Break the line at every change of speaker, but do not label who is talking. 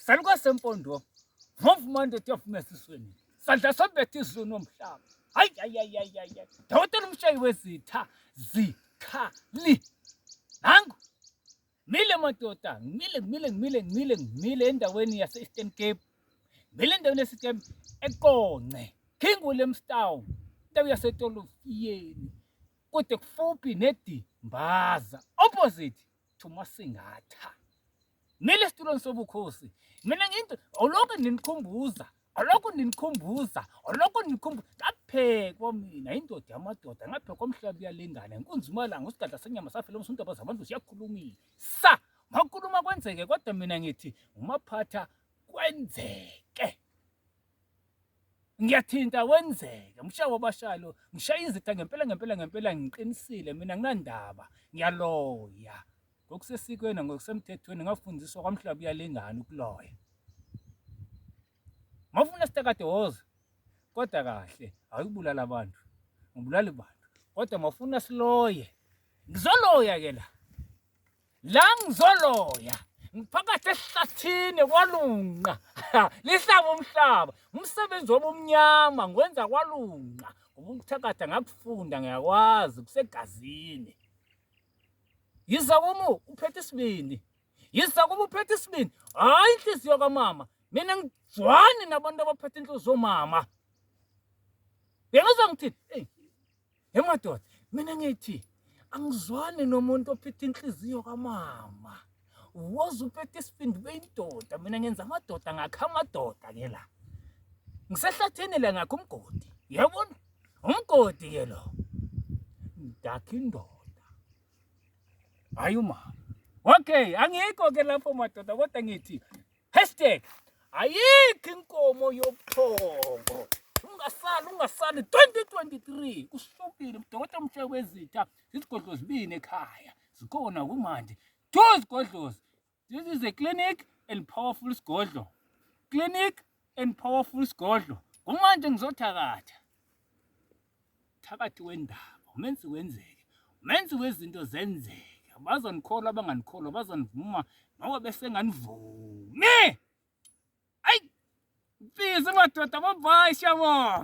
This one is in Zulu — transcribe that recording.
Saluka sempondo. Movement of mesisweni. Sadla sobethe izulu nomhlaba. Hayi. Dr Mshayi Wezitha zikhali. Nangu. Mile madoda, mile endaweni yase Eastern Cape. Mile endaweni yase Cape eqonce. Khingule Mstown. Indawo yasetolofiyeni. Kude kufuphi neDimbaza. Opposite to Masingatha. Mile esitulweni sobukhosi. Mina nginto oloko ninikhumbuza. Ngaphekwa mina indoda yamadoda ngaphekwa omhlabi yalengana inkunzi imalanga usigadla senyama safela umsuntu abazabantu siyakhulumisa makhuluma kwenzeke kodwa mina ngithi umaphatha kwenzeke ngiyathinta wenzeke Mshayi wabashalo Mshayi Wezitha ngempela ngiqinisile mina nginandaba ngiyaloya ngokusesikweni ngokusemthethweni ngafundiswa kwamhlabi yalengana ukuloya Mafuna sitakade woza kodwa kahle ayibulala abantu ngibulala abantu kodwa mafuna siloye ngizoloya ke la ngizoloya ngiphakathi esihlathini kwalunqa lihlaba umhlaba umsebenzi wobumnyama ngwenza kwalunqa ubuthakatha ngakufunda ngiyakwazi kusegazini yiza kumu uphethe isibini hayi inhliziyo kamama mina ngizwani nabantu abaphethe inhliziyo mama ngithini emadoda mina ngithi angizwani nomuntu ophethe inhliziyo kamama woza uphethe isibindi beyindoda mina ngenza amadoda ngakha amadoda ke la ngisehlathini la ngakho umgodi yabona umgodi ke lo ndakha indoda hayi uma okay angikho ke lapho madoda kodwa ngithi #ayikho inkomo yobuthongo ungasali 2023 kusukile Dr Mshayi Wezitha izigodlo zibini ekhaya zikhona kumanje 2 izigodlo. This is a clinic and powerful sigodlo kumanje ngizothakatha thakathi wendaba umenzi wenzeke umenzi wezinto zenzeke bazonikholwa abanganikholwa bazonivuma noma bese nganivumi Mfisi madoda bye shabona